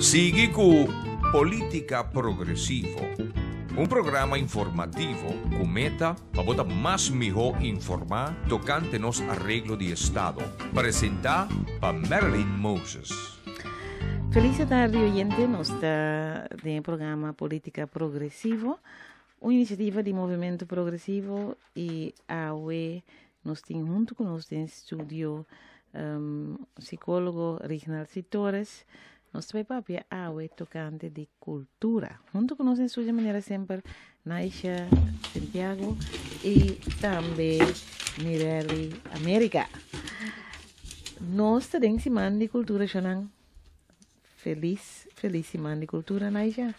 Sigue con Política Progresivo, un programa informativo con meta para botar más mejor informar tocante nos arreglo de Estado. Presentar para Marilyn Moses. Feliz tarde, oyente. Nós está no programa Política Progressivo, uma iniciativa de movimento progressivo e a UE nós tem junto conosco em estúdio psicólogo Reginald Sitores. Nós também papia a UE tocante de cultura. Junto conosco em estúdio de maneira sempre Naisha Santiago e também Mirelli América. Nós também semana de cultura, Xanang. Feliz semana de cultura, Naija.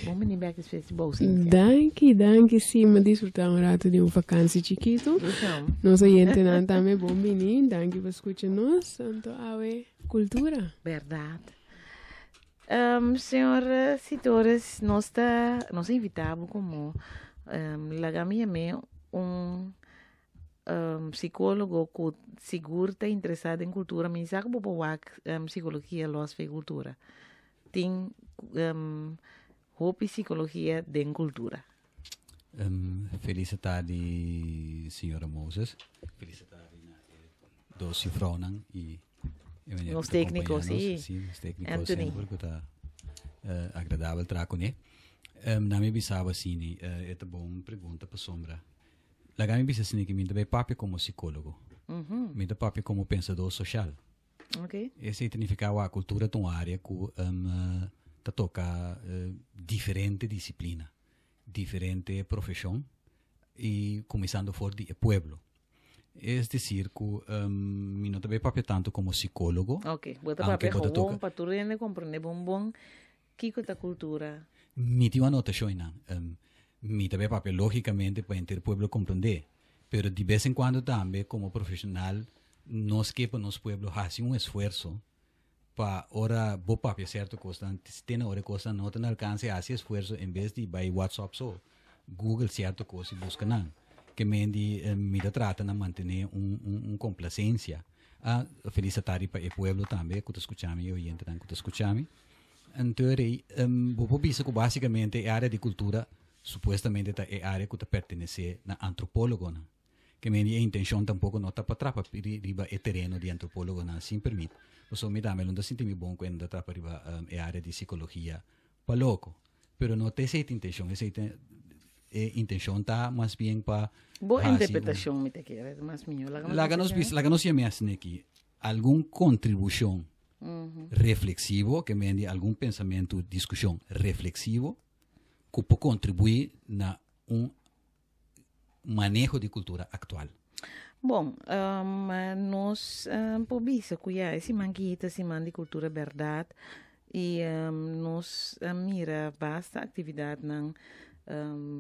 Bom menino, back is festival. Danke, sim, mas desfrutar um rato de uma vacância chiquito. Nós oyentes não também bom menino, danke por escutar nós, então awe cultura. Verdade. Senhor Sitores, nós invitamos como lagami psicólogo que seguro está interessado em cultura, mas sabe como psicologia loss de cultura. Tem psicologia de cultura. Feliz tarde, senhora Moses. Feliz tarde dos vrouwen e os técnicos, sim. Sim, os técnicos Anthony. sempre que está agradável trago, né? Na minha bisava assim, é bom pergunta para sombra. La gami bisa sini que me também papi como psicólogo, me da papi como pensador social. Okay. Esse significa a cultura é uma área que tá toca diferente disciplina, diferente profissão e começando por o pueblo. É decir que me não também papi tanto como psicólogo. Okay, bota papi bom para tu rende compreender bom que a cultura. Me tive uma anotação mi também papel lógicamente para o pueblo compreender, pero de vez em quando também como profissional nós que para nosso pueblo hace esforço para ora bo papel certo costa tem hora costa não tem alcance hace esforço em vez de by WhatsApp so Google certo coisa busca não que me trata de manter complacência a felicidade para o pueblo também que escutamos e oyente que escutamos então bo bisa que basicamente a área de cultura supuestamente é área que pertence a antropólogo, né? Que minha intenção tampouco não está para trapa riba é terreno de antropólogo, não assim permite. Então me dá melhor sinto me bom quando trapa riba é área de psicologia para louco, pero não tem essa intenção, intenção está mais bem para boa interpretação me te quer, mais melhor. Lá nós chama assim aqui algum contribuição reflexivo, que me algum pensamento, discussão reflexivo que pode contribuir na manejo de cultura atual. Bom, nós podemos cuidar esse manguita, esse man de cultura verdade e nós mira basta atividade na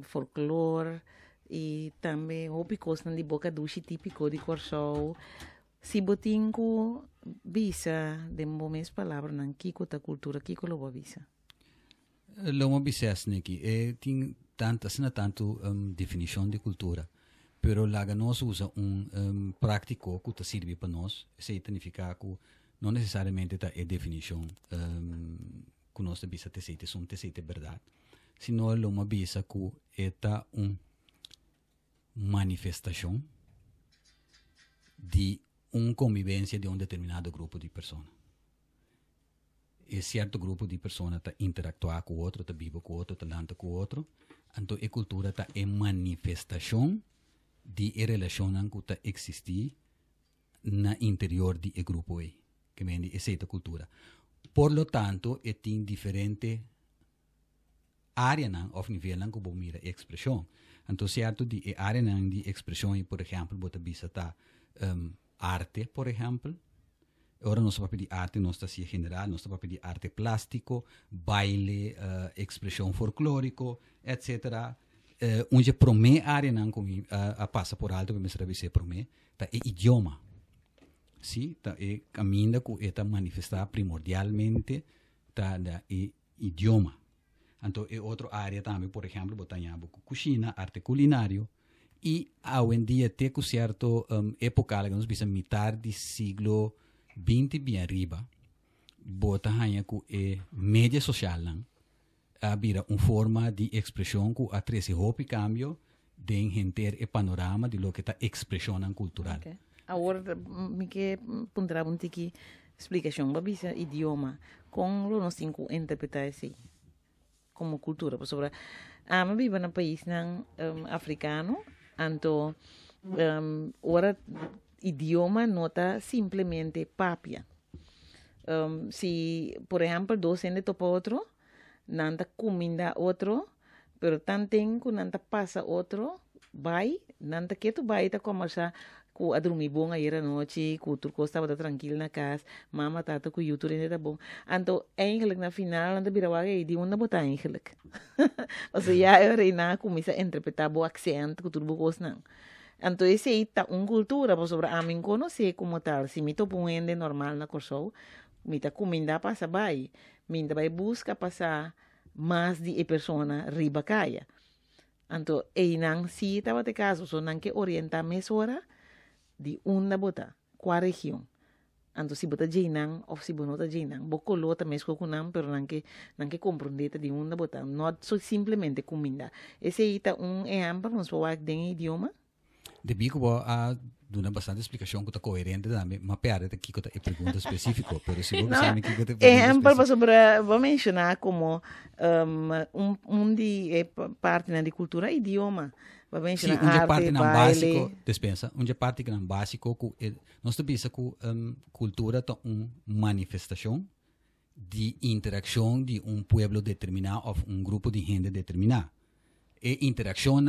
folclore e também hobicos de boca duche típico de Corsol. Se botinco bisa de momentos palavras na kiko ta cultura kiko lo bisa. Lo bises neki tem tanto definição de cultura, pero laga nós usa prático que te serve para nós, isso significa que não necessariamente é definição que nós bisa te seite verdade, sino lo bisa que é manifestação de convivência de determinado grupo de pessoas. Certo grupo de pessoas está interactuar com o outro, está vivo com o outro, está lanta com o outro. Então, a cultura está em manifestação de relação que está existir na interior do grupo aí, que é essa cultura. Por lo tanto, tem diferente área ou nível que você mira a expressão. Então, certo de área de expressão, por exemplo, você bisa tá arte, por exemplo. Ora nosso papel de arte não está assim general, nosso papel de arte plástico, baile, expressão folclórico, etc. Onde promê área não como passa por alto, mas sabe se promê, tá é idioma, sim, tá é caminho que está manifestar primordialmente tá da idioma. Então é outra área também, por exemplo, botamos cozinha, arte culinário e hoje em dia tem certo época que nós bisa metade do século 20 bem arriba, bota hanya ku media social lang abira forma de expressão ku atrese hopi cambio den henter panorama de lo que ta expressão cultural. Okay. Agora me que pondrá um tiki explicação babisa idioma com lo nos cinco interpretar assim como cultura por sobre me vive no país nang africano anto ora idioma nota simplesmente papia. Si por ejemplo dos gente topa otro nanta comida otro pero tanten ku nanta pasa otro vai nanta que tu vai ta conversar ku a dormir bom aí à noite ku turco estava tranquilo na casa mama tata ku YouTube ainda tá bom então eigenlijk na final nanta birawa e di uma botar eigenlijk ou já era na começa a interpretar o accent ku turbo não. Então, esse aí tá cultura, por sobre a mim conhecer como tal. Se me topo normal na corso, me tá comida passa bem, me vai busca passar mais de persona riba caia. Então, aí não se tava de caso, só não que orientar mais hora de uma bota, qual região. Então, se bota jinang ou se bota jinang, bocolota mesmo com não, pero não que compreender de uma bota, não só simplesmente comida. Esse aí tá exemplo, nos falar de idioma. De bico a duna bastante explicação que está coerente também, mas pera aqui que é pergunta específica, pero se você sabe que é exemplo sobre vou mencionar como de parte na de cultura idioma, vou mencionar arte, parte na básico, dispensa, parte que não básico que nós temos que cultura é manifestação de interação de pueblo determinado ou grupo de gente determinado. Interação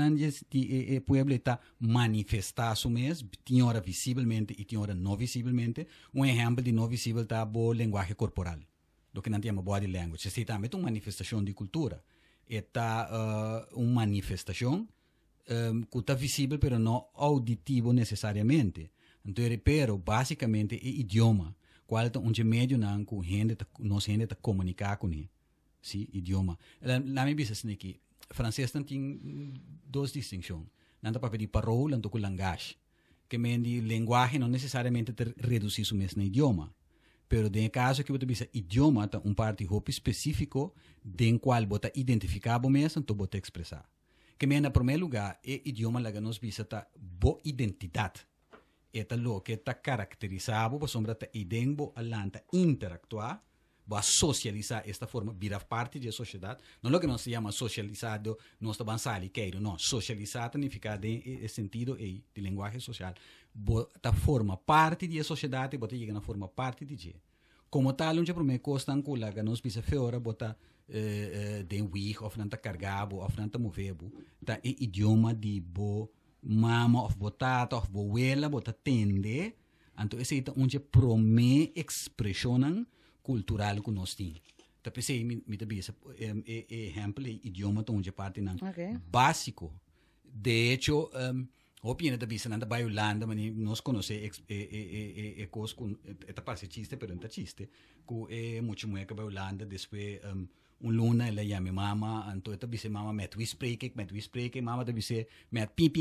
de pueblo está manifestar su mes, tinha hora visivelmente e tinha hora não visivelmente. Exemplo de não visível está o linguagem corporal, do que não temos body language. Essa também é uma manifestação de cultura. Está uma manifestação que está visível, mas não auditivo necessariamente. Então, pero basicamente é idioma. Qual é um meio não que nós gente está comunicar com ele, sim, idioma. Na minha visão aqui. Francês tem duas distinções. Não dá para pedir parola, não com langage. Que mendi linguagem não necessariamente reduzir o mesmo idioma. Pero no caso que você diz idioma, é parte específico de qual você identificar o mesmo, então você expressar. Que mendi, em primeiro lugar, idioma que nós visa a boa identidade. É o que está caracterizado, por sombra da idem, alanta interactuar, va a socializar esta forma, virar parte da sociedade. Não é o que nós chamamos socializado, nós estamos sali, queiro, não. Socializar significa de sentido de linguagem social. Bota forma parte da sociedade, bota chega na forma parte de. Como tal, onde para mim costa ancula, que nós pisa fora, bota de wig, ou não tá cargado, ou não tá movebo, tá idioma de bo mama, ou botata, ou boela, bota tende. Então, esse é onde para mim expressionam cultural que nós temos. Então, pensei, me exemplo, idioma onde parte não básico. De hecho, opina da bisa nanda vai Holanda, mas nós conhecemos coisas com parece chiste, pero não é chiste. Que muito que vai Holanda, depois luna ela chama mama, então esta bisa mama met we spreken, mama da bisa met pip,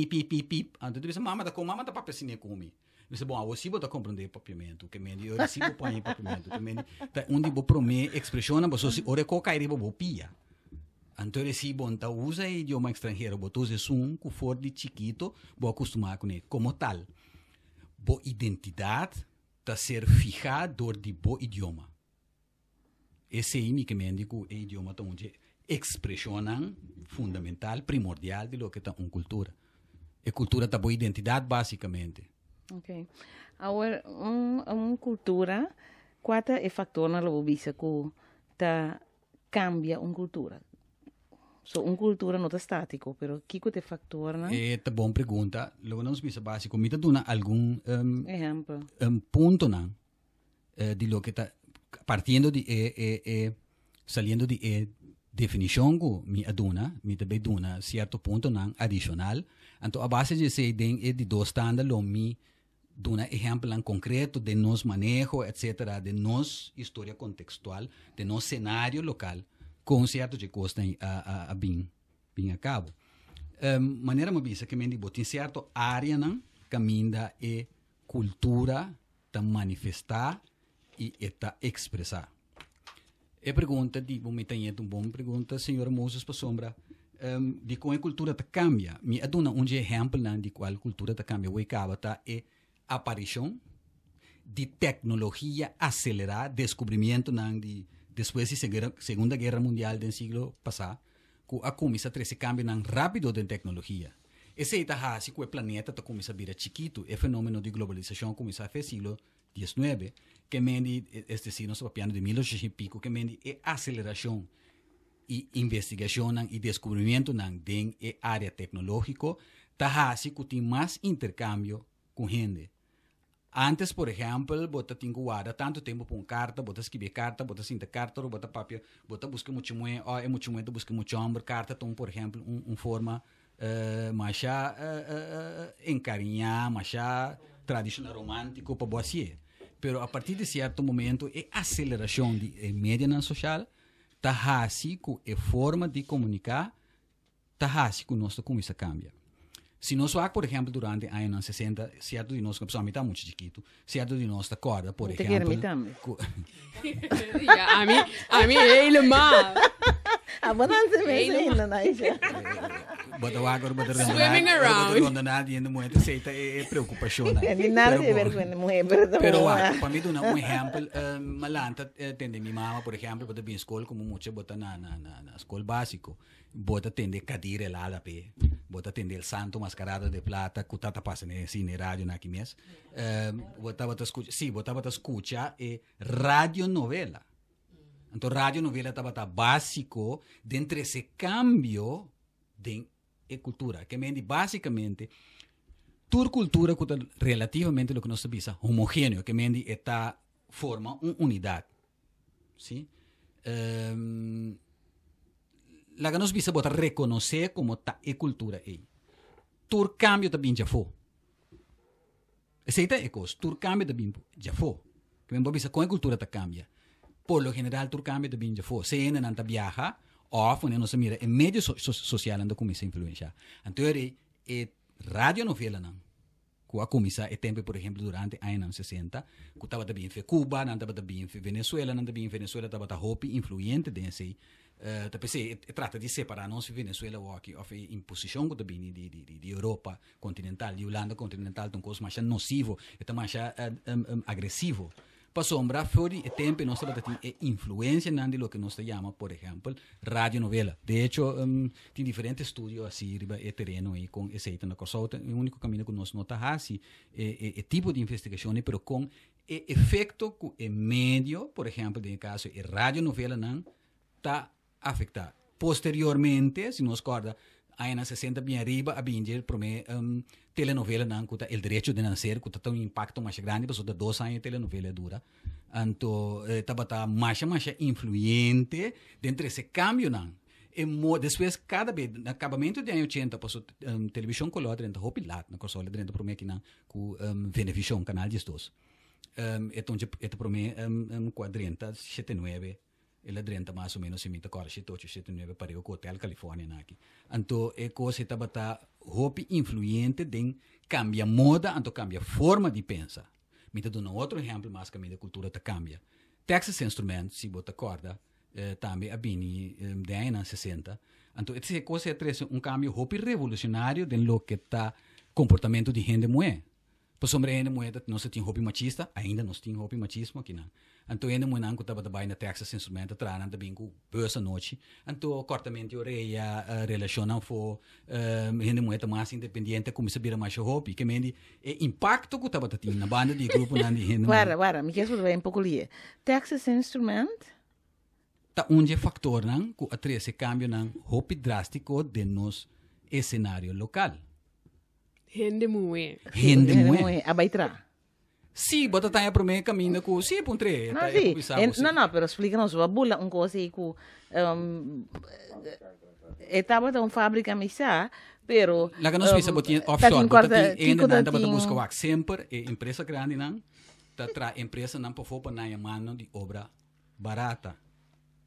então bisa mama da com mama da papel assim comi. Você bom, você pode compreender papiamento, que mendi eu recebo põe papiamento, que mendi onde vou prome expressiona, você se ore coca e vou pia. Então recebo então usa idioma estrangeiro, botou use que for de chiquito, vou acostumar com ele como tal. Bo identidade tá ser fijado de bo idioma. Esse é que mendi que o idioma tá onde expressiona fundamental, primordial de lo que tá cultura. E cultura tá bo identidade basicamente. Ok. Agora, cultura, qual é o fator na lobisa que cambia cultura? So, cultura não está estático, mas que é o fator? É uma boa pergunta. Logo, nós visa básico, me dá algum exemplo. Ponto não, de lo que está partindo de saliendo de definição que me aduna, me também duna certo ponto não adicional. Então, a base de ser de dois standards, lo me duna exemplo concreto de nos manejo, etc., de nos história contextual, de nos cenário local, com certo de costa a bem a cabo. Maneira uma visa que me digo, tem certo área não, caminha e cultura ta manifestar e ta expressar. E pergunta, di momento é uma boa pergunta, senhora Moses para sombra, de como a cultura te cambia. Me aduna exemplo de qual cultura te cambia. O acaba tá é aparição de tecnologia acelerada, descobrimento de depois da Segunda Guerra Mundial do século passado, que a começa a esse cambio rápido de tecnologia. Esse é assim que o planeta começa a virar chiquito, o fenômeno de globalização começa a fazer século XIX, que mende, nós estamos de 1800 e pico, que mende a aceleração e investigação e descobrimento dentro da área tecnológica, tá assim que tem mais intercâmbio com gente. Antes, por exemplo, você tinha que guardar tanto tempo para uma carta, você escrever carta, você sinta carta, você papel, você busca muito muito, é muito muito, busca muito homem, carta, então, por exemplo, forma mais encarinhar, mais tradicional romântico para você. Pero a partir de certo momento, a aceleração de mídia social está assim que a forma de comunicar está assim que o nosso começa a cambiar. Se nós vamos, por exemplo, durante os anos 60, certo de nós, que a está muito chiquito, certo de nós acorda, por exemplo... A mim helemaal. A bonança mesmo ainda, né? Swimming around. Quando nadie ainda muito aceita é preocupação. Não nada de vergonha, mulher, pero para mim dá exemplo, malanta tende minha mama, por exemplo, para bem escola como muito bota na escola básico, bota tende cadeira lá da pé, bota tende el santo mascarado de plata, que tá passando assim na rádio na aqui mês. Bota escuta e radionovela. Então, radionovela estava básico dentro desse cambio de cultura, que mende basicamente toda cultura que relativamente lo que nós sabemos homogêneo, que mende está forma uma unidade, sim? La que nós bisa bota reconhecer como tá a cultura aí. Todo cambio também já foi. Aceita é coisa, todo cambio também já foi. Que bem bisa com a cultura tá cambia. Por lo general, todo cambio também já foi. Se ainda não tá viaja, ou não se mira, em medio social ainda começa a influenciar. Então, é radionovela não. Que a começa é tempo, por exemplo, durante os anos 60, que estava também em Cuba, não estava também em Venezuela, não também em Venezuela estava roupa influente desse. Trata de separar nós de Venezuela ou aqui, ou imposição que também de Europa continental, de Holanda continental, então coisa mais nocivo, é mais agressivo. Para sombra, fora o tempo, nós temos influência de lo que nós chamamos, por exemplo, radionovela. De hecho, tem diferentes estudos assim, é terreno aí, com esse na coisa. O único caminho que nós notamos é tipo de investigação, mas com efeito que o meio, por exemplo, no caso, a radionovela não está afectado. Posteriormente, se nós acorda, aí na 60 bem arriba, a Binger promete telenovela não, que o direito de nascer, que tem um impacto mais grande, porque 2 anos a telenovela dura. Então, estava mais influente dentro desse cambio não. E depois, cada vez, no acabamento dos anos 80, passou televisão color dentro do Hopilat, na consola dentro promete que não, com Venevision, canal de estos. Então, promete 479. Ele drenta mais ou menos se mita cora 78 para o hotel Califórnia aqui. Então é coisa estava roupa influente de cambia moda, então cambia forma de pensar. Mita dá outro exemplo mais que a minha cultura ta cambia. Texas Instruments, se bota corda, também a bini de anos 60. Então essa coisa é cambio roupa revolucionário de lo que está comportamento de gente mulher. Por sobre gente mulher não se tem roupa machista, ainda não se tem roupa machismo aqui não. Então, ainda muito não que estava trabalhando na Texas Instruments, trabalhando também com essa noite. Então, cortamente, a relação não foi, ainda muito mais independente, como se vira mais roupa, que me impacto que estava tendo na banda de grupo não de gente. Para, me quer saber um pouco ali. Texas Instruments? Tá fator não, que atrai esse cambio não, roupa drástico de nos cenário local. Gente muito. Abaitra. Sì, bota taia pro me cammina cu sì puntre. No, sì. No, però explica-nos a bula un cosa aí cu estava da fábrica missa, pero la que nos pisa botin offshore, bota ainda nada bota busca wax sempre empresa grande não, tá tra empresa não por fopa na mano de obra barata.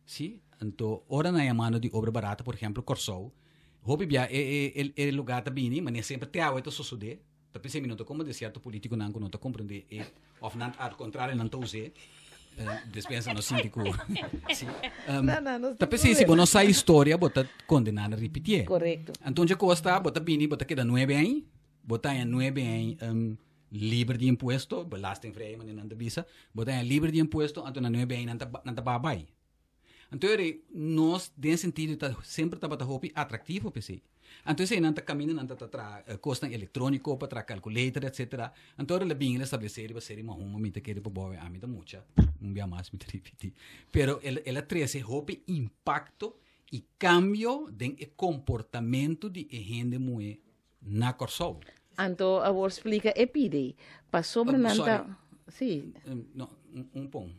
Sì, então ora na mano de obra barata, por exemplo, Corsou. Hope bia é lugar tá bini, mas nem sempre te aguenta suceder. Tapi 6 minutos como de certo político não está compreender ou não ao contrário não está usando Despensa no síndico. Sim. Não, Tapi se não sai história, bota condenado a repetir. Correto. Então, já custa, bota bini, bota queda 9 anos, bota em 9 anos livre de imposto, belasting vrij, mas não bisa, bota em livre de imposto, então na 9 anos não tá babai. Então, nós, nesse sentido, sempre tá hobby atrativo, PC. Então, se não tá caminho, não tá custa eletrônico, para calculator, etc. Então, ela bem estabelecer, vai ser uma mita que ele pode a mim da mucha, não via mais me repetir. Pero ela traz hobby impacto e cambio de comportamento de gente muito na corso. Então, a vou explica pide para sobre nanta. Sim. Não, pão.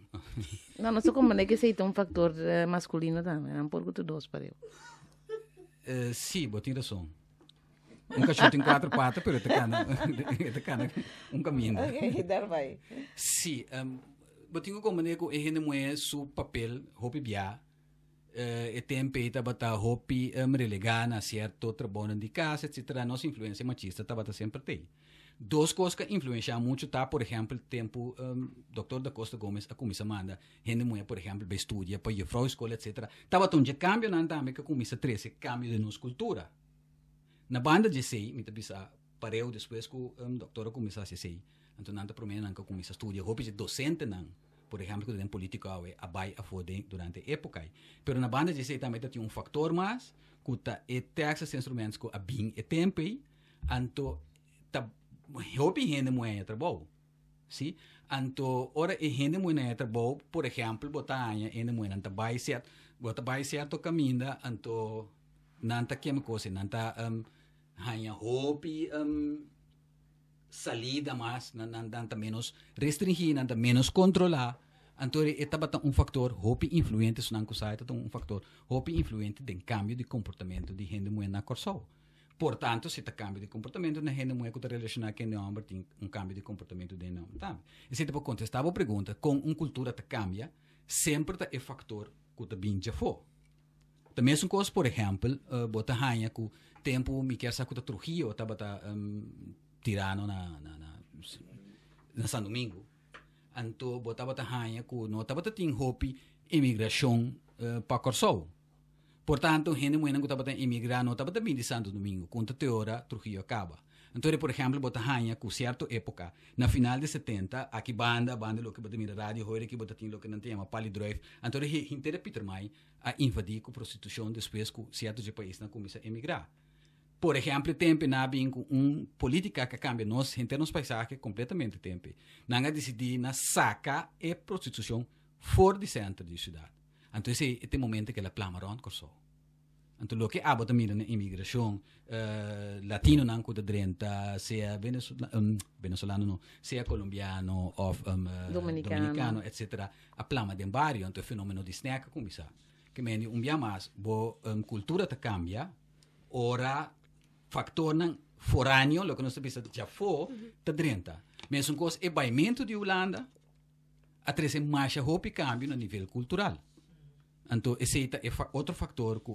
Não sei como é que se tem fator masculino também, não por que dois para eu. Sim, botinha razão. Cachorro tem 4 patas, pero te cana caminho. Ok, dar vai. Sim, botinha como é que a gente moe su papel, hopi bia, e tempo ita bata hopi relegar na certo trabalho de casa, etc. Nossa influência machista tá bata sempre tem. Duas coisas que influenciam muito, tá, por exemplo, tempo, Dr. da Costa Gomes, a comissa manda, gente mulher, por exemplo, vai estudar, para ir para a escola, etc. Tava tão de cambio, não também que a comissa 13, cambio de nossa cultura. Na banda de sei, me tabisa, pareu depois que o doutor começou a sei, então não tá promendo que a comissa estudia, roupa de docente não, por exemplo, que tem política a vai a foder durante a época. Pero na banda de sei também tem fator mais, que tá e textos instrumentos que a bem e tempo, então tá hopi gente muito trabalho, sim? Então, ora e gente muito trabalho, por exemplo, botanha, gente muito não tá vai certo caminho, então não tá que me coisa, não tá hanya hopi salida mais, não tá menos restringir, não tá menos controlar. Então, etapa tá fator hopi influente, se não kusai tá fator hopi influente de cambio de comportamento de gente muito na corso. Portanto, se está cambio de comportamento, na gente mulher que está relacionada com o homem tem cambio de comportamento de homem também. E se você contestar a pergunta, com uma cultura que cambia, sempre é fator que está bem já foi. Também é uma coisa, por exemplo, bota hanha que o tempo me quer saber que Trujillo estava tirando na São Domingo. Então, bota hanha que não estava tendo hopi imigração para Corsol. Portanto, gente muito que estava imigrar não estava também de Santo Domingo, quando a teoria Trujillo acaba. Então, por exemplo, bota hanha com certa época, na final de 70, aqui banda lo que bota mira rádio, hoje que bota tem lo que não tem uma palidrive. Então, inteira Peter Mai a invadir com prostituição depois que certos países não começam a emigrar. Por exemplo, tempo na bem com política que cambia nos paisagens completamente tempo. Não a decidir na saca e prostituição fora do centro da cidade. Então, esse é o momento que ela plama around corso. Então, o que há também na imigração, latino não cuida drenta, seja venezuelano, não, seja colombiano ou dominicano, etc. A plama de barrio, então, o fenômeno de snack começa. Que mendi dia mais, cultura te cambia, ora factor não forâneo, o que nós sabemos já foi, te drenta. Mas uma coisa é baimento de Holanda, a trazer mais roupa e cambio no nível cultural. Então, esse é outro fator que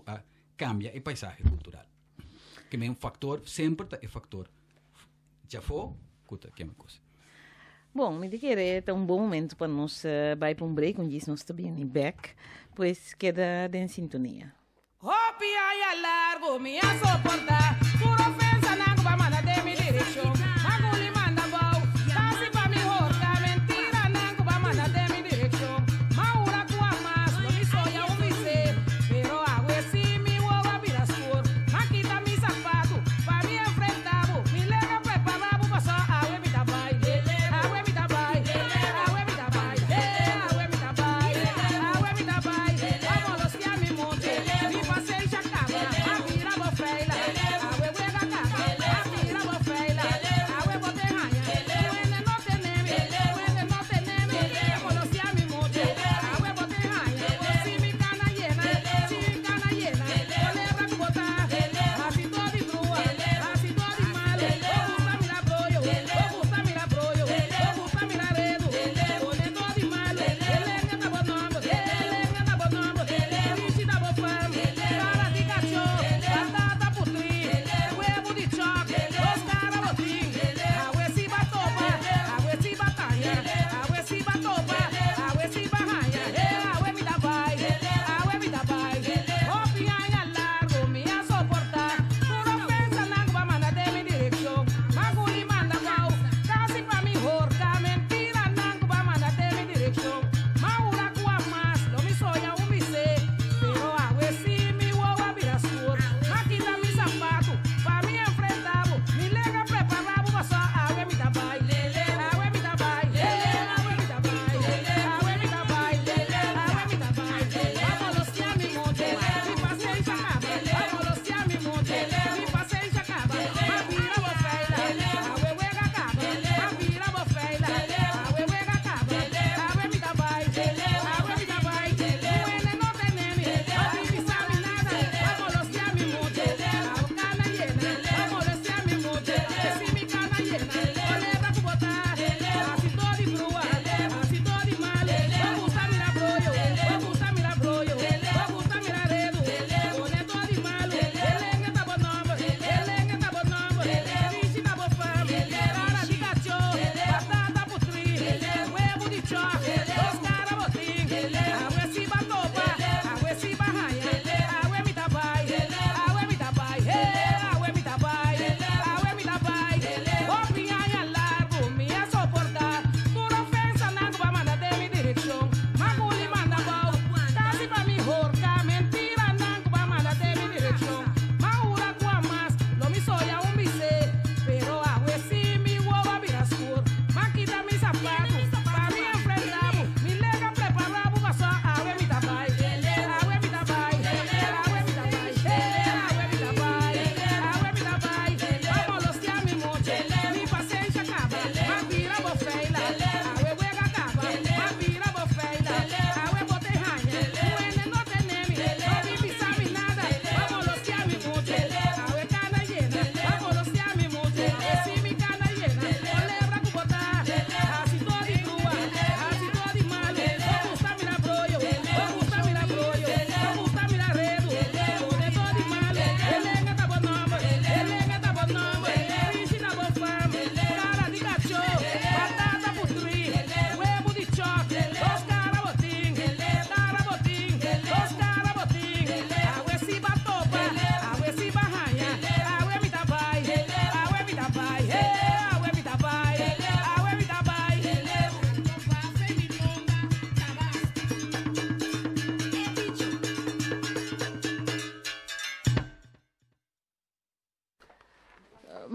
cambia o paisagem cultural. Que é factor, sempre é factor. Já foi, que é uma coisa. Bom, me diga que é um bom momento para nós ir para um break, onde nós estamos em back, pois queda em sintonia. Hopi ai largo, me a soportar, por ofensa não vai mandar de mi direção. Maguli manda bom, casi para mi horta, mentira não vai mandar de mi direção. Maura com a mas, não me sonha um vice, pero água esse me uova vira escuro. Maquita mi sapato, para me enfrentar, me leva preparado para só água me dá vai, água me dá vai, água me dá vai, água me dá vai, água me dá vai. Vamos los que a mi monte, mi pasei já acaba, a vira bofeira,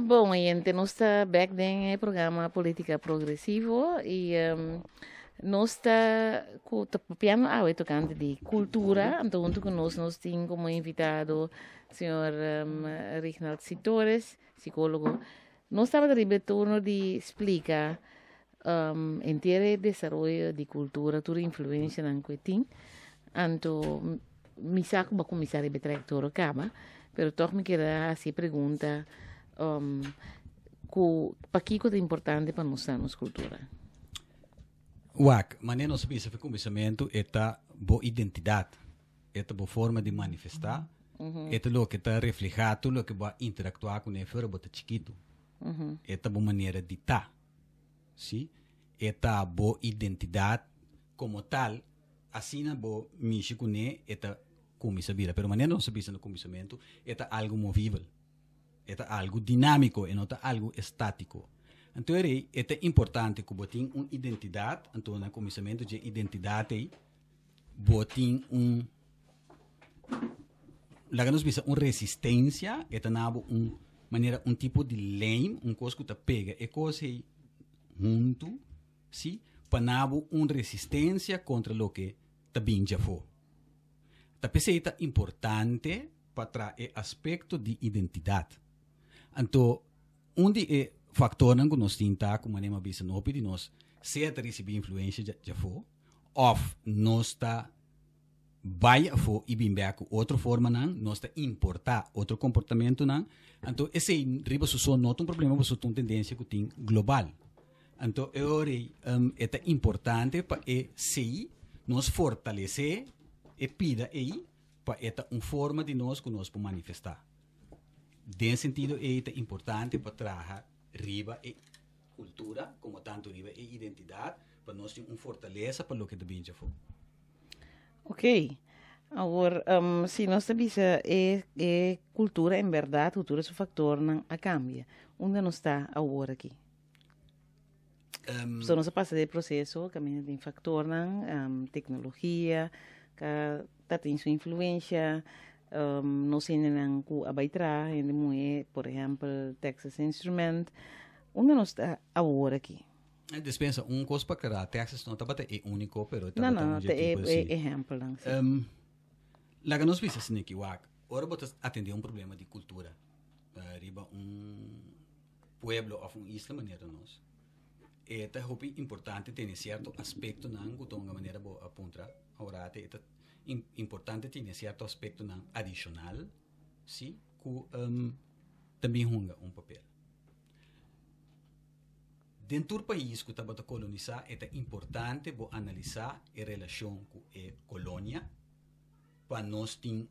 Bom, gente, nós está back then é programa Política Progressivo e nós está com o piano tocando de cultura, então junto com nós temos como invitado o senhor Reginald Sitores, psicólogo. Nós estamos de retorno de explicar inteiro desenvolvimento de cultura, toda influência na coitim. Então, me saco para começar a betrecar todo o cama, pero toch me queda assim pergunta para que é importante para nós a nossa cultura. Wak, maneira nós sabemos que o começamento é a boa identidade, é a boa forma de manifestar, é o que está reflejado, o que vai interactuar com ele fora bota chiquito, é a boa maneira de estar, sim? É a boa identidade como tal, assim na boa mexer com ele é a começar, pero maneira nós sabemos no começamento é algo movível, é algo dinâmico, e não algo estático. Então, é importante que você tenha uma identidade, então, no começamento de identidade, você tenha uma resistência, maneira, um tipo de lei, coisa que você pega, coisa junto, sim, para uma resistência contra o que está bem já foi. Tapi é importante para o aspecto de identidade. Então, onde factor que nós temos como maneira bisa no de nós se receber influência já foi, ou nós está vai for e bem com outra forma não, nós está importar outro comportamento não, então esse riba só nota problema você tem tendência que tem global. Então é importante para se nós fortalecer e pida aí para uma forma de nós que nós podemos manifestar. Nesse sentido é importante para trabalhar riba e cultura, como tanto riba e identidade, para nós ter uma fortaleza para o que também já foi. Ok. Agora, se nós sabemos que cultura, em verdade, cultura é um fator a cambia. Onde nós está agora aqui? So, nós passamos de processo, caminho de fator, tecnologia, que tem sua influência, nós temos a baitra, por exemplo, Texas Instrument. Onde nós está agora aqui? Dispensa, coisa para criar Texas não é único, pero não, é exemplo. Lá que nós vimos assim que agora você atender um problema de cultura, riba pueblo ou isla maneira nós. É importante ter certo aspecto não que de maneira boa apontar. Agora é importante ter certo aspecto não adicional, sim, que também joga papel. Dentro do país que está a colonizar, é importante analisar a relação com a colônia para nós ter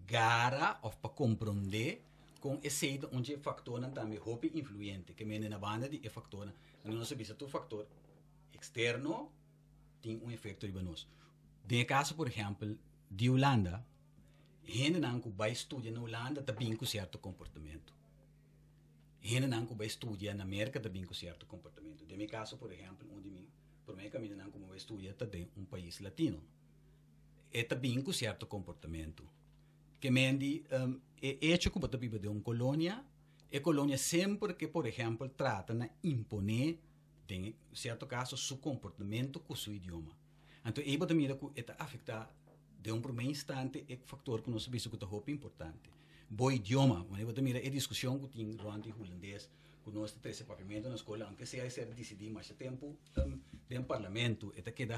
gara ou para compreender com esse onde o fator também é influente, que na banda de fator, não se vê o fator externo tem efeito em nós. No caso, por exemplo, de Holanda, gente que vai estudar na Holanda também com certo comportamento. Gente que vai estudar na América também com certo comportamento. No meu caso, por exemplo, por mim, caminho que vai estudar também país latino. É também com certo comportamento. Que mendi hecho que você vive de uma colônia, a colônia sempre que, por exemplo, trata de imponer, em certo caso, seu comportamento com seu idioma. Então, aí você mira que está afetado de primeiro instante é fator que nós sabemos que é importante. Bom idioma, mas você mira a discussão que tem durante o holandês, que nós temos esse papamento na escola, aunque seja ser decidido mais tempo, no parlamento, que dá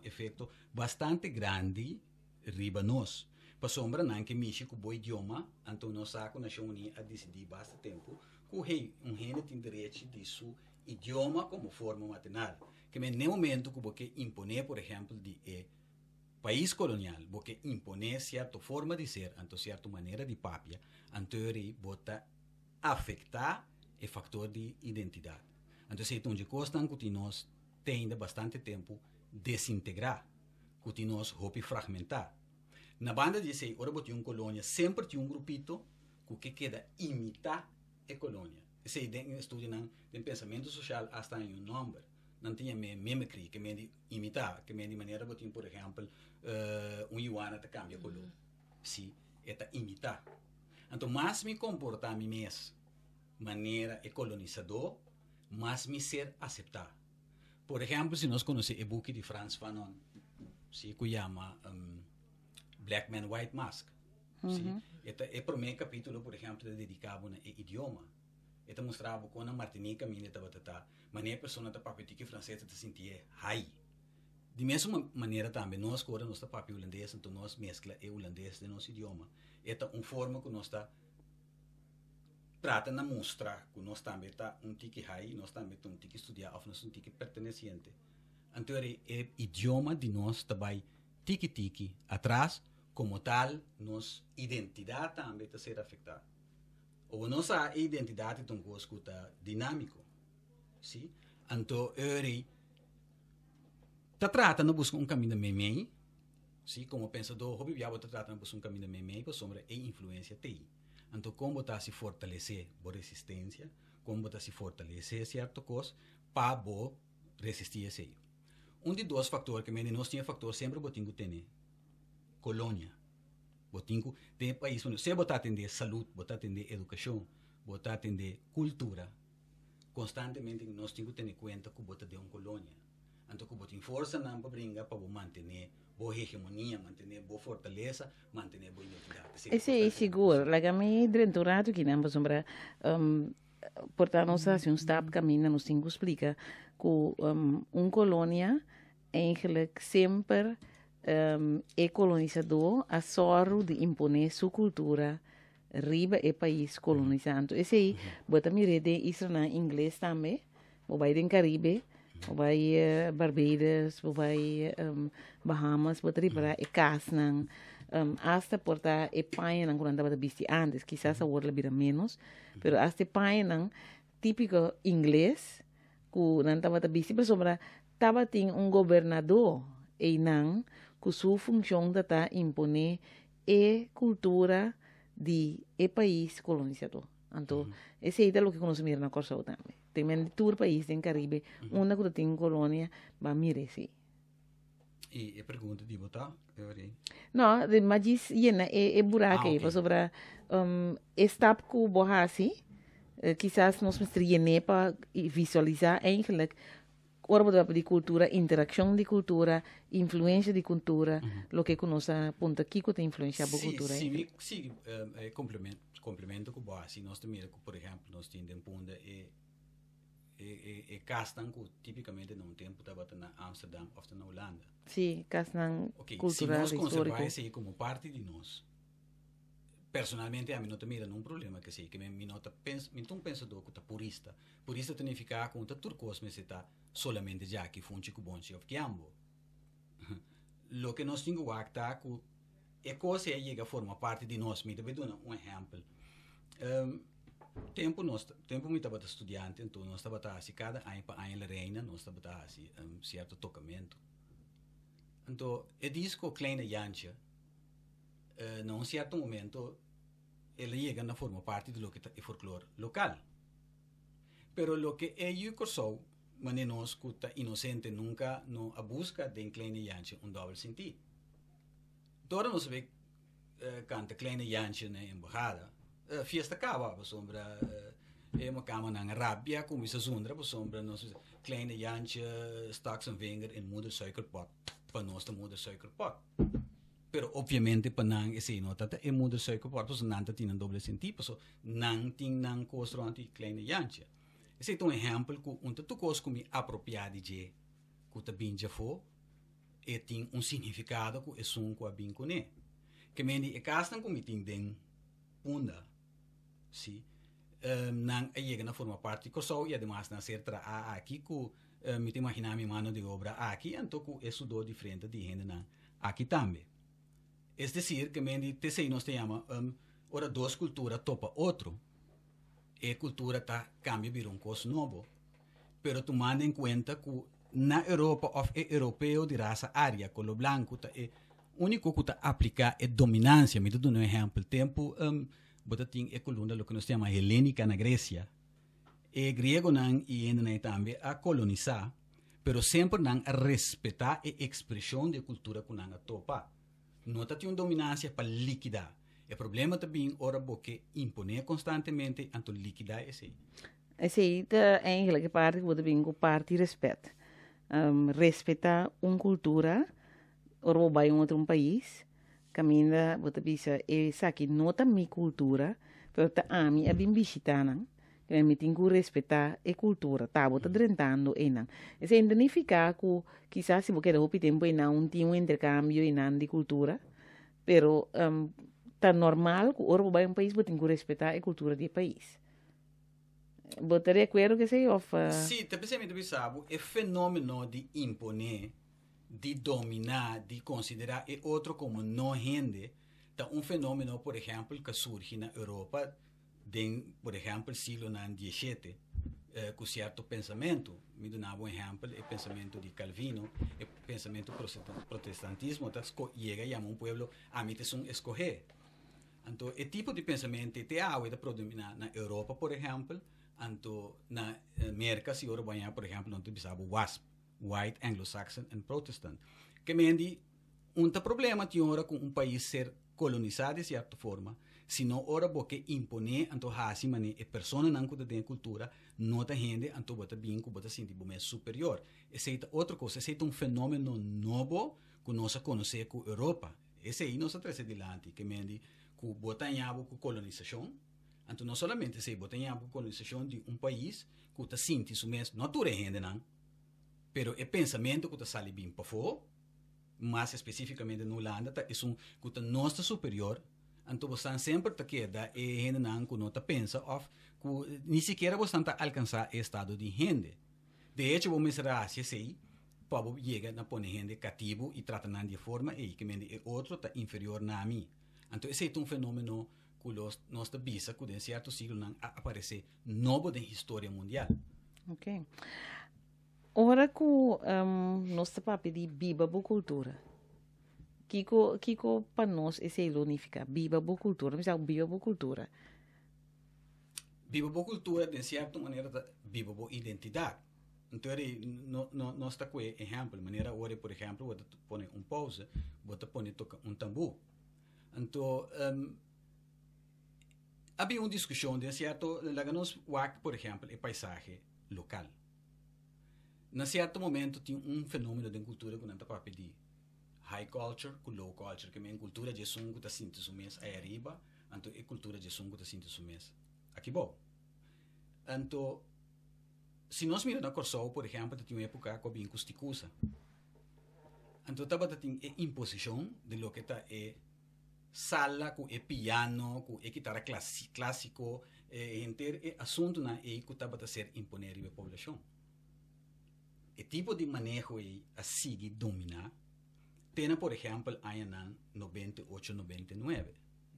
efeito bastante grande riba nós. Para sombra não que mexe com o bom idioma, então nós saco na União a decidir bastante tempo, que gente tem direito de seu idioma como forma maternal. Que no momento que você impõe, por exemplo, de país colonial, você impõe certa forma de ser, então certa maneira de papia, então você afetar o fator de identidade. Então, se é uma coisa que nós temos bastante tempo desintegrar, que nós vamos fragmentar. Na banda de sei, ora bote colônia, sempre tem grupito que queda imitar a colônia. Esse é estudo de pensamento social hasta em número. Não tinha mimicry, que me imitar, que me de maneira bote, por exemplo, Iwana te cambia color. Sim, é imitar. Então, mais me comportar a mim mesmo, maneira e colonizador, mas me ser aceitar. Por exemplo, se nós conhecemos o book de Frans Fanon, que chama Black Man, White Mask. Este é o primeiro capítulo, por exemplo, dedicado ao idioma. Este mostrava como na Martinica, maneira a pessoa está papel que francês se sentia high. De mesma maneira também, nós agora nós está papel holandês, então nós mescla o holandês de nosso idioma. Esta é uma forma que nós está trata de mostrar que nós também está tique high, nós também um tique estudar, ou nós tique perteneciente. Então, o idioma de nós também tique atrás, como tal, nossa identidade também está ser afetada. Ou nossa identidade é um coisa que está dinâmico. Sim? Então, está tratando de buscar caminho meio, sim? Como pensador, hobby está tratando de buscar caminho meio, para sombra e influência tem. Então, como está se fortalecer a resistência, como está se fortalecer certa coisa, para resistir a isso. De dois fatores que nós temos fator sempre botinho tem colônia. Botinho tem país onde você botar atender saúde, botar atender educação, botar atender cultura. Constantemente nós temos que ter em conta que botar de uma colônia. Então, que botar força não para brincar para manter boa hegemonia, manter boa fortaleza, manter boa identidade. Esse é seguro. Like a mim drenturado que não sombra portanto nós assim stap caminho nos cinco explica que colônia eigenlijk sempre é colonizador a sorro de imponer sua cultura riba e país colonizando. Esse aí, bota mirede isso na inglês também, vai em Caribe, vai Barbados, vai Bahamas, bota riba e casnan, hasta porta e paia nang quando estava visto antes, quizás agora bira menos, pero hasta paia nang típico inglês, que não estava visto, pero sobra estava tem governador e não que sua função está imponer a cultura de país colonizador. Então, esse é o que conhecemos na Corsau também. Tem todo o país do Caribe, onde que tem colônia, vai merecer. E a pergunta de botar? Não, mas diz, é buraco aí, sobre estap que o borrasse, quizás nós mostraríamos para visualizar eigenlijk ora de cultura, interação de cultura, influência de cultura, lo que conosce ponto aqui que tem influência da cultura. Sim, complemento com o assim nós também, por exemplo, nós temos um ponto castan que tipicamente não tempo estava na Amsterdam ou na Holanda. Sim, castan cultural, histórico. Se nós conservar isso como parte de nós, personalmente a mim não tem nenhum problema que sei que me nota um pensador que está purista significa que o turcos me está solamente já que funge com bom cheio que ambo. Lo que nós temos que actar que é coisa chega a formar parte de nós, me deve dar um exemplo. Tempo me estava estudante, então nós estava assim cada ano para ano reina, nós estava assim certo tocamento. Então, é disco kleine Jantje, num certo momento ele chega a formar parte do que é folclore local. Pero lo que é eu corso, mas nós que está inocente nunca não a busca de kleine Jantje doble sentido. Agora nós vê canta kleine Jantje na embajada. Fiesta acaba, sombra uma cama na Arábia, como isso zondra, sombra nós kleine Jantje staks en vinger in moeder suikerpot, para nós da moeder suikerpot. Pero obviamente para nang esse nota é moeder suikerpot, pues nanta tem um doble sentido, so nang ting nang construante kleine Jantje. Esse é um exemplo que tu coisa que me apropriado de que ta binja fo e tem significado que é som que a bin cone. Que mendi é castan que me tem den punda. Sim, não chega na forma parte que só e además na ser tra aqui que me te imaginar minha mano de obra aqui então que isso do diferente de gente na aqui também. É decir que me te sei nós te chama ora duas culturas topa outro e cultura tá cambia vir coisa novo, pero tu manda em conta que na Europa ou europeu de raça área colo branco tá é único que tá aplicar é dominância. Me dou um exemplo tempo botating é coluna lo que nós chama helênica na Grécia. E grego não e ainda também a colonizar, pero sempre não a respeitar a expressão de cultura que não a topa. Não tá tinha dominância para liquidar. O problema também ora porque impõe constantemente anto liquidar esse. Esse aí tá eigenlijk parte que bem com parte de respeito. Respeitar uma cultura, ou vai um país, caminha, bota bisa, e sabe não tá minha cultura, pero tá a mim é bem visitando. Que me tem que respeitar a cultura, tá? Bota drentando e não. Isso significa que quizás se você der tempo e não tem intercâmbio e não de cultura, pero tá normal que ou vai país você tem que respeitar a cultura do país. Você de acordo que sei of? Sim, também sabe, é fenômeno de imponer, de dominar, de considerar e outro como não rende, tá fenômeno, por exemplo, que surge na Europa, por exemplo, siglo XVII, com certo pensamento. Me dá um exemplo, o pensamento de Calvino, o pensamento protestantismo, chega a um povo a mim escolher. Então, o tipo de pensamento te há de predominar na Europa, por exemplo, então na América, se ora banhar, por exemplo, não te sabe WASP, White, Anglo-Saxon and Protestant, que mendi problema tinha ora com país ser colonizado de certa forma. Se não ora porque impone anto hasi mane e persona não cuida da cultura não tá rende anto bota binco bota senti bom superior. Esse é outra coisa, esse é fenômeno novo que nós conhece com Europa. Esse aí nós traz adiante que mendi que bota nhabo com colonização. Anto não somente se bota nhabo com colonização de país que tá senti isso mesmo, não tudo rende não. Pero o pensamento que tá sali bem para fora, mais especificamente no Holanda, tá é que tá nossa superior. Então, você sempre te queda e gente não pensa que nem sequer você está alcançar o estado de renda. De hecho, vamos será assim, para chegar a pôr gente cativo e tratar de forma e que é outro está inferior a mim. Então, esse é fenômeno que nós visa que em certo siglo não aparece novo na história mundial. Ok. Ora que nós estamos pedindo viva a cultura. Kiko para nós esse é unificar viva a cultura, mas é viva a cultura. Viva a cultura de certa maneira viva a identidade. Então nós está com exemplo, maneira agora por exemplo, você põe pausa, você põe toca tambor. Então havia uma discussão de certo, lá nós por exemplo, o paisagem local. Na certo momento tinha fenômeno de cultura que não está para pedir. High culture com low culture, que é cultura de som que está sinto sumes aí arriba, então é cultura de som que está sinto sumes aqui bom. Então, se nós miramos na Corsol, por exemplo, tinha uma época que havia custicusa. Então, estava tem imposição de lo que está sala com piano, com guitarra clássico, inteiro assunto na que estava a ser imponer a população. O tipo de manejo a seguir dominar. Tem, por exemplo, em 98, 99.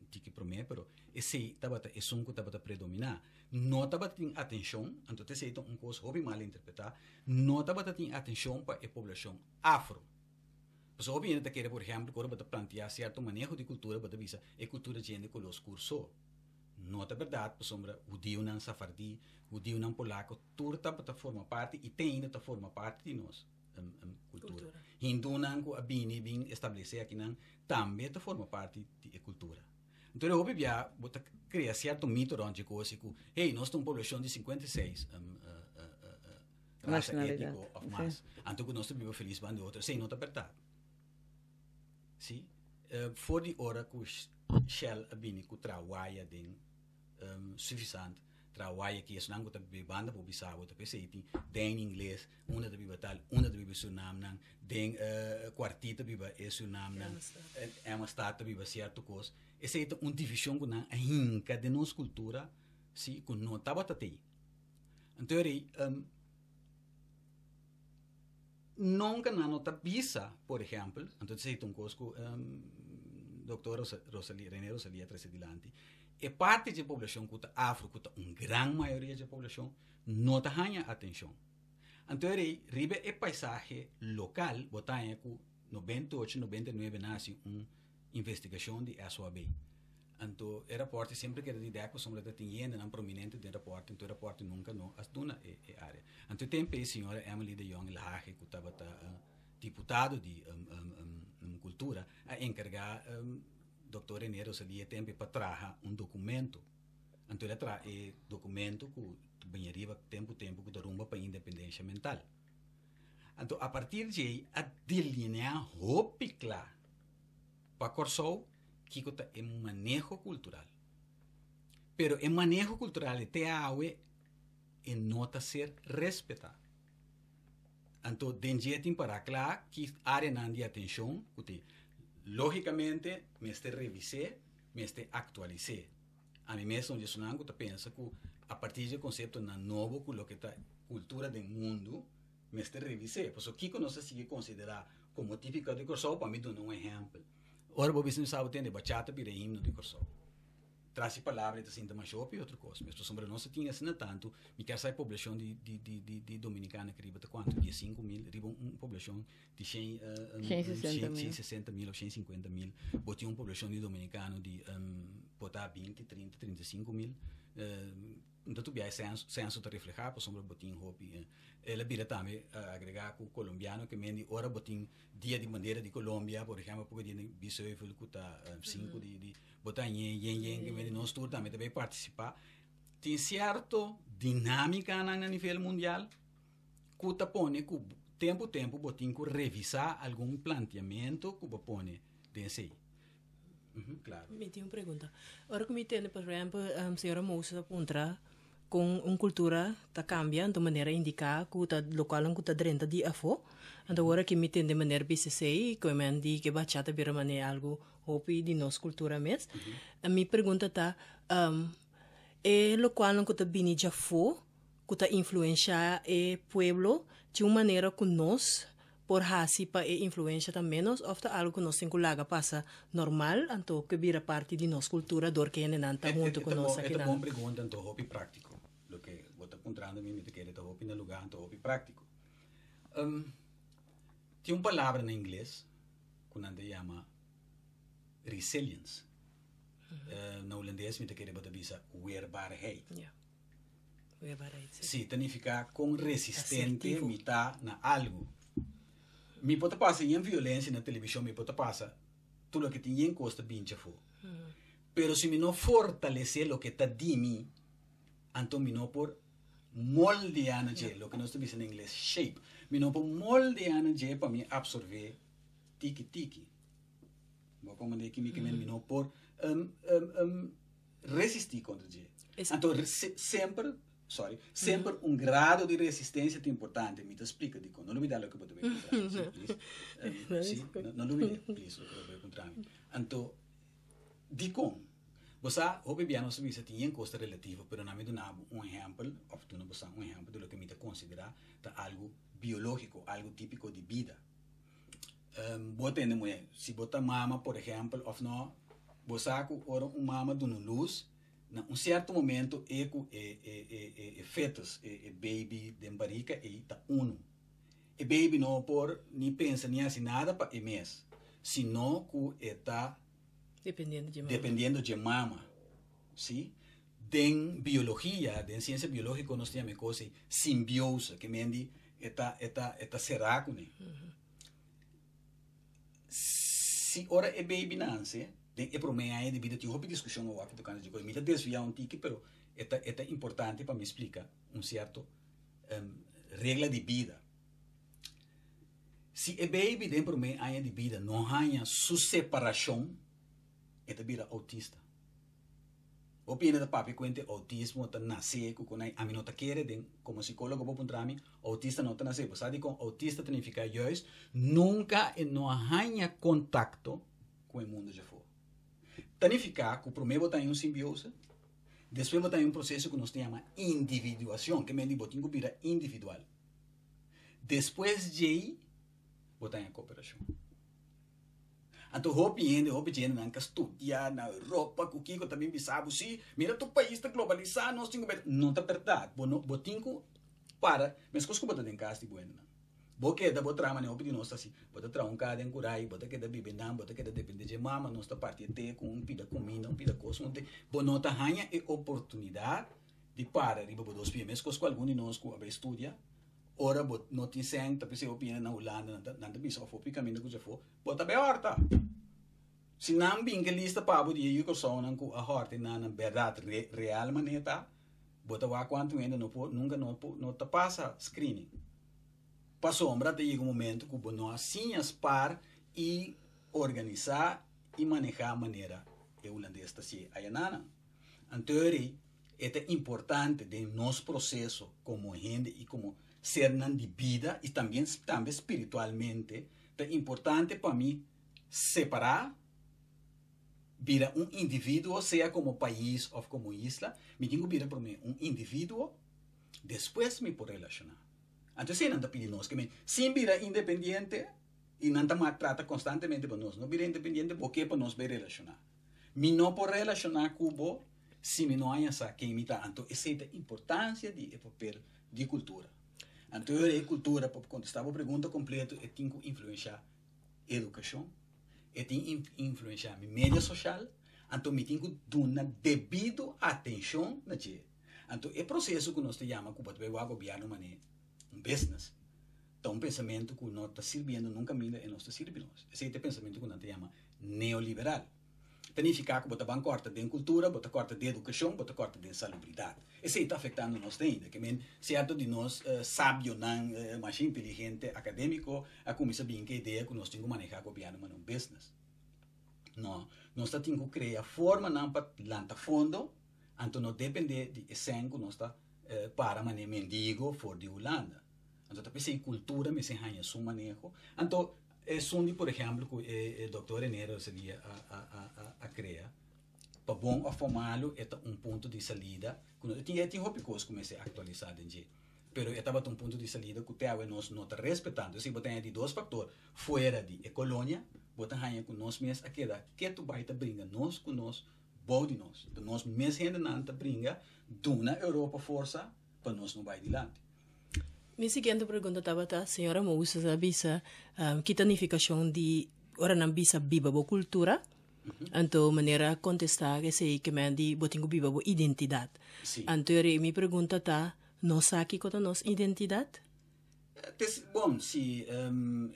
Tiki promete, pero esse som que estava a predominar. Não estava a ter atenção, então esse é uma coisa hobby mal interpretar, não estava a ter atenção para a população afro. Porque obviamente quer, por exemplo, quando você plantear certo manejo de cultura, você visa a cultura de gente com os cursos. Não é verdade, por sombra, o judeu não safardi, o judeu não polaco, tudo está forma parte e tem ainda forma parte de nós. Cultura. Hindu não a bini estabelecer aqui não também forma parte da cultura. Então eu vou criar certo mito onde coisa que hey, nós temos uma população de 56 raça étnica of mass. Então que nós estamos felizes bando outro, sem nota verdade. Sim, for de hora que shell a bini que trabalha den suficiente trabalha que isso não está banda por bisavo tá pensei tem inglês uma da biba tal uma da biba Suriname não tem quartita biba é Suriname não é uma estado biba certo coisa essa é uma divisão que não a hinca de nossa cultura se que não estava até então nunca não está bisa por exemplo então essa é uma coisa que doutora René Rosalia traz adiante. E parte da população que está afro, que está uma grande maioria da população, não está ganhando atenção. Então, ribe é paisagem local, botanha que 98, 99 nasce uma investigação de SOAB. Então, o rapporto sempre que era de ideia que sombra da tinha não prominente do rapporto, então o rapporto nunca não astuna a área. Então, tem a senhora Emily de Jong Lahage, que estava deputado de cultura, a encarregar Dr. Enero salia tempo para trazer documento. Então ele traz documento que banhariva tempo que derruba para independência mental. Então a partir de aí a delinear roupa claro para Corsou que é manejo cultural. Pero o manejo cultural até é nota ser respeitado. Então, tem para claro que área de atenção, que logicamente, me este revisar, me este actualizar. A mim mesmo, eu penso que a partir do conceito na novo, que o que está cultura do mundo, me este revisar. Por isso, que nós se considerar como típico de Corsou, para mim, um exemplo. Ora, vou ver se sabe ter bachata para himno de Corsou. Traz palavras de sinta mais e outra coisa. Mas sobre nós tinha assim tanto, me quer sair população de dominicana que riba de quanto? De 5 mil, riba uma população de 160 mil ou 150 mil. Botinha uma população de dominicano de botar 20, 30, 35 mil. Então tu vai senso te reflejar por sobre botinha hobby. Ela vira também agregar com o colombiano que mendi ora botinha dia de bandeira de Colômbia, por exemplo, porque de bisoi foi que tá 5 de botar yen que mendi nós tour também vai participar. Tem certo dinâmica na nível mundial que tá pone que tempo botinha que revisar algum planteamento que pone desse. Claro. Me tenho uma pergunta. Agora que me entende, por exemplo, a senhora Moussa aponta com uma cultura que cambia de maneira a indicar que o local que está dentro de afo. Então agora que me entende de maneira BCC, que me diz que bachata vira maneira algo hopi de nossa cultura mesmo. A minha pergunta está, é local que está bem de afo, que está influenciar o pueblo de uma maneira que nós por hasi pa influência também nós ou algo que nós singulaga passa normal então que vira parte de nossa cultura dor que ainda está junto com nós aqui. É uma pergunta então hobby prático. Lo que vou estar encontrando me que é hobby no lugar então hobby prático. Tem uma palavra em inglês que nós chama resilience. No holandês me que é botar bisa weerbaarheid. Ja. Weerbaarheid. Sim, significa com resistente me tá na algo. Me pode passar em violência na televisão, me pode passar tudo o que tem em costa bem chafo. Pero se me não fortalecer o que está de mim, então me não por moldear o que nós estamos em inglês shape, me não por moldear para me absorver tiki. Vou comandar que me não por resistir contra o então sempre grado de resistência é importante. Me explica, dico, não olvidar o que eu vou não olvidar, please, o que eu vou encontrar. Então, dico, você, o bebiano se visa tem custo relativo, pero não me dá exemplo, ou tu não você exemplo de lo que me considera algo biológico, algo típico de vida. Bota se bota mama, por exemplo, ou não, você ora mama de luz. Em certo momento, fetus, baby de barriga, está uno. E baby não por nem pensa nem assim nada para mês, senão que está dependendo de mama, sim? Den biologia, den ciência biológica nós temos coisa simbiose, que mendi está cerrado, né? Se ora baby nasce é para mim é devido a uma discussão ou algo do caso de coisa, me desviar tique, pero é importante para me explicar certo regra de vida. Se o baby dentro de mim há de vida, não há sua separação, é vira autista. O pena da papi cuente autismo tá nascer com a mim não tá querer, como psicólogo vou contar mim, autista não tá nascer, você sabe com autista significa justo nunca não há contato com o mundo de fora. Significa que o primeiro está em simbiose, depois está em um processo que nós chamamos individuação, que meio botinho vira individual. Depois de aí, botar em cooperação. Então, hopi não quer estudar na Europa, o que também sabe, se mira tu país está globalizado, nós temos que não está verdade, botinho para, mas coisa que botar em casa de bueno. Porque da botra mane opini nossa assim, bota tra cada em curai, bota que da bibendam, bota que da depende de mama, nossa parte ter com pida comida, pida coisa, não tem, bonota hanha e oportunidade de para riba bodos pimes, coisa com algum de nós que estudia, ora bot não sem, tapi se opina na Holanda, nada bisa of caminho que já for, bota be horta. Se não bem que lista para de eu só não com a horta na verdade real maneira, bota lá quanto ainda nunca não te passa screening. Para sombra tem um momento que você assim par e organizar e manejar a maneira holandesa se aí nana. Então é importante de nosso processo como gente e como ser de vida e também espiritualmente é importante para mim separar vira indivíduo, seja como país ou como isla, me tenho que para mim indivíduo, depois me por relacionar. Então, se não está pedindo nós que se vira independente e não está trata constantemente para nós, não vira independente porque para nós ver relacionar. Me não por relacionar com o se me não há essa que imita, então essa é a importância de papel de cultura. Então, a cultura, para contestar a pergunta completa, tem que influenciar a educação, tem que influenciar a mídia social, então me tem que dar devido atenção na gente. Então, é processo que nós chamamos que pode o governo um business. Então, um pensamento que não está servindo nunca caminho e não está servindo. Esse é o pensamento que nós chamamos neoliberal. Significa que bota corta de cultura, bota corta de educação, bota corta de salubridade. Esse está afetando nós ainda. Que certo de nós sábio, não mais inteligente, acadêmico, a começar bem que a ideia que nós temos que manejar o governo num business. Não, nós temos que criar forma não para lançar fundo, então não depende de essência que nós está para manejar mendigo fora de Holanda. Então tá pensei cultura, me se hanha su manejo. Então sundi, por exemplo, que o Dr. Enero seria a criar. Para bom a formá-lo, é ponto de salida. Tinha coisas que comecei a atualizar em dia. Pero estava ponto de salida que até nós não está respeitando. Se botar de dois fatores, fora de colônia, botar hanha com nós mesmos, a queda, que tu vai te brinca nós com nós, bom de nós. De nós mesmos gente não te brinca, duna Europa força, para nós não vai adiante. Minha seguinte pergunta estava a senhora Moussa sabisa que tanificação de ora não bisa biba bo cultura, então maneira contestar que sei que me di botingo biba bo identidade. Então minha pergunta está nós aqui com a nossa identidade? Bom, se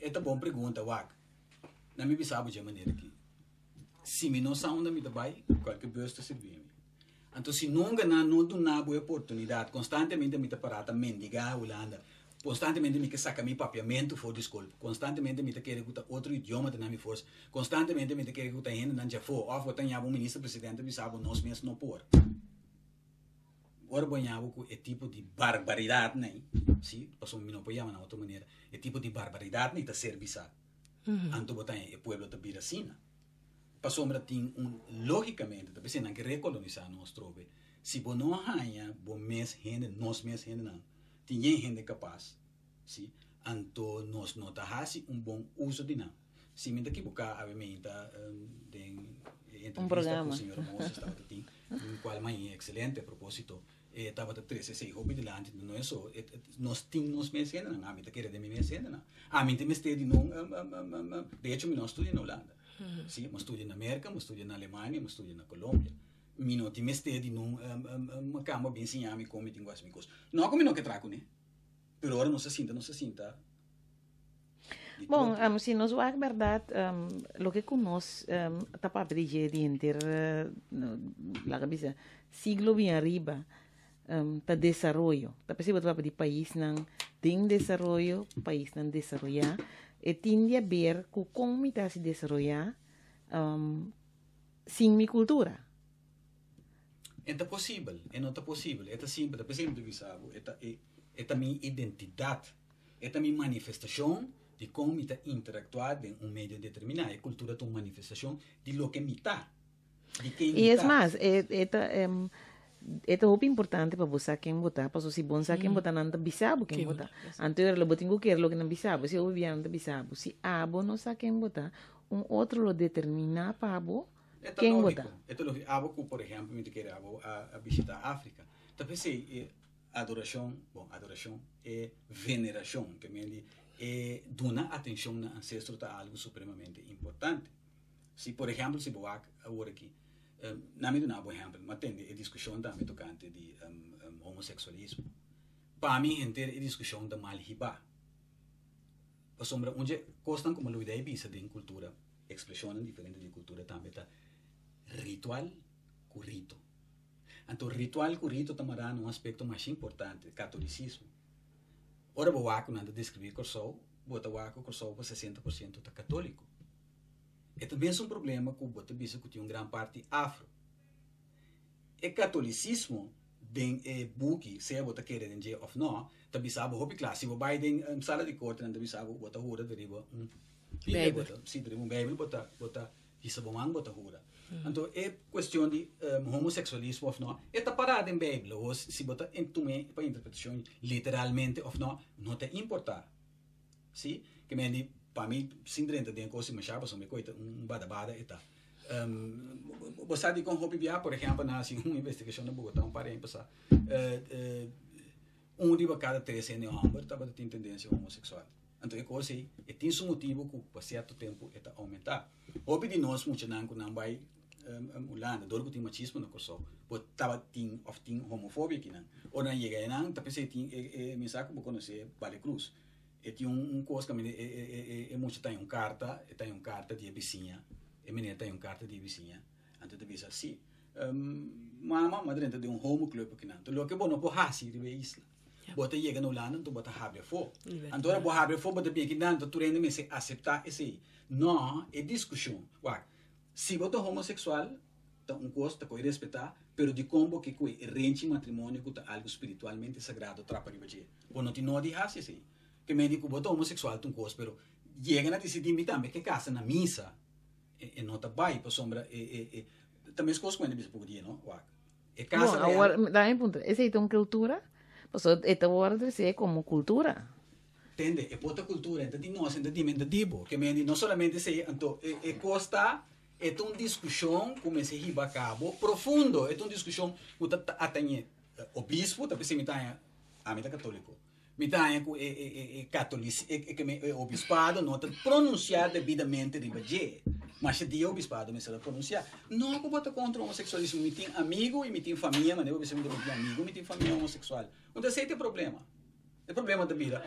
é bom pergunta, wak. Na minha bisa de maneira que se me não saúde me vai qualquer coisa servir. Então, se nunca não dá uma boa oportunidade, constantemente me parata mendigar Holanda, constantemente me saca meu papiamento fora de escola, constantemente me quer outro idioma na minha força, constantemente me quer que gente não já for, ou eu tenho um ministro-presidente, me sabe, nós mesmos não pôr. Agora, eu é tipo de barbaridade, né? Sim, passou me não apoiava na outra maneira, é tipo de barbaridade, né? Está serviçado. Então, o povo está vira assim, né? Passou tem logicamente, também se não quer recolonizar nós trobe. Se você não ganha, nós mesmos gente não, tem gente capaz, sim. Então nós não temos bom uso de não. Se me equivocar, obviamente, programa. Com o senhor Moça estava tem, qual é excelente a propósito. Estava 13 hobby de lá, não é só, nós temos mesmos gente não, a mim quer de mim mesmos gente não. A mim tem de não, de hecho, eu não estudo na Holanda. Sim, eu estudo na América, eu estudo na Alemanha, eu estudo na Colômbia. Eu não tenho de uma cama bem ensinar-me como tenho as minhas coisas. Não como não que trago, né? Pero agora não se sinta. Bom, se nós vamos verdade, o que nós está para dirigir de inter, la cabeça, siglo bem arriba, está desenvolvimento. Está pensando para o país não tem desenvolvimento, país não desenvolver. E tende a ver como está se desenvolver sem minha cultura. É possível, não é possível. É simples, é sempre visado. É minha identidade, é minha manifestação de como está interactuar em meio determinado. A cultura é uma manifestação de lo que me está. E é mais, é muito importante para você quem votar, porque se você quem votar não bisabo quem votar. Anterior lo botingo quer lo que não bisabo, se o governo não bisabo, se abo não sabe quem votar, outro lo determina para abo quem votar. É lógico, abo por exemplo, me quer abo a visitar a África. Então se adoração é veneração, que me é dar atenção ao ancestro é algo supremamente importante. Se por exemplo se boa agora aqui na me dá um exemplo, mas tem a discussão também tocante de homossexualismo. Para mim, inteira a discussão da malhiba. Para sombra, onde costam como a ideia bisa de cultura, expressão diferente de cultura também. ritual com rito. Então, ritual com rito também é um aspecto mais importante do catolicismo. Ora, o Waco não descrever Corsol, bota Waco Corsol para 60% tá católico. E também é um problema que bota bisa que tem uma grande parte afro. E catolicismo den buki, se bota querer den je of no, também sabe hobby classe, se vai den sala de corte, também sabe bota hora deriva Bíblia, se deriva Bíblia bota isso bom bota hora. Então é questão de homossexualismo of no, é tá parado em Bíblia, ou se bota em tume para interpretação literalmente of no, não te importar. Sim, que me para mim sem drenta de coisa mas chapa só me coita bada e tá. Você sabe com hobby via, por exemplo, na assim uma investigação na Bogotá, para passar. De cada 3 anos homem estava tendo tendência homossexual. Então é coisa e tem um motivo que por certo tempo está aumentar. Hobby de nós muito não vai Holanda, door que machismo na corso, but tava ting homofobia aqui não. Ou não chega não, tá pensei ting me saco vou conhecer Vale Cruz. E tinha coisa que muito tem carta de vizinha. E menina tem carta de vizinha. Antes de visar assim. Mama madrenta de homo club aqui não. Então lo que bom não pode hasi de isla. Bota chega no Holanda, tu bota habia fo. Então bota habia fo, bota bem que não, tu rende me se aceitar esse. Não, é discussão. Se você é homossexual, então coisa que respeitar, pero de como que rente matrimônio que é algo espiritualmente sagrado trapa de você. Ou não te não de hasi assim. Que me digo você homossexual tu coisa, pero chega a decidir também que casa na missa e não tá vai para sombra também as coisas quando eles podem não. E casa agora dá em ponto. Essa é uma cultura. Pues esta hora se como cultura. Entende? É outra cultura, então nós entendimento dibo, que me não somente se então costa é uma discussão como se riba a cabo profundo, é uma discussão que atende o bispo, tá pensando a meta católico. Mitanha que católico, que o bispado não está pronunciar devidamente riba je. Mas se dia o bispado me será pronunciar, não que bota contra o homossexualismo, me tem amigo e me tem família, mas eu me tem amigo, me tem família homossexual. Então esse é o problema. O problema da vida.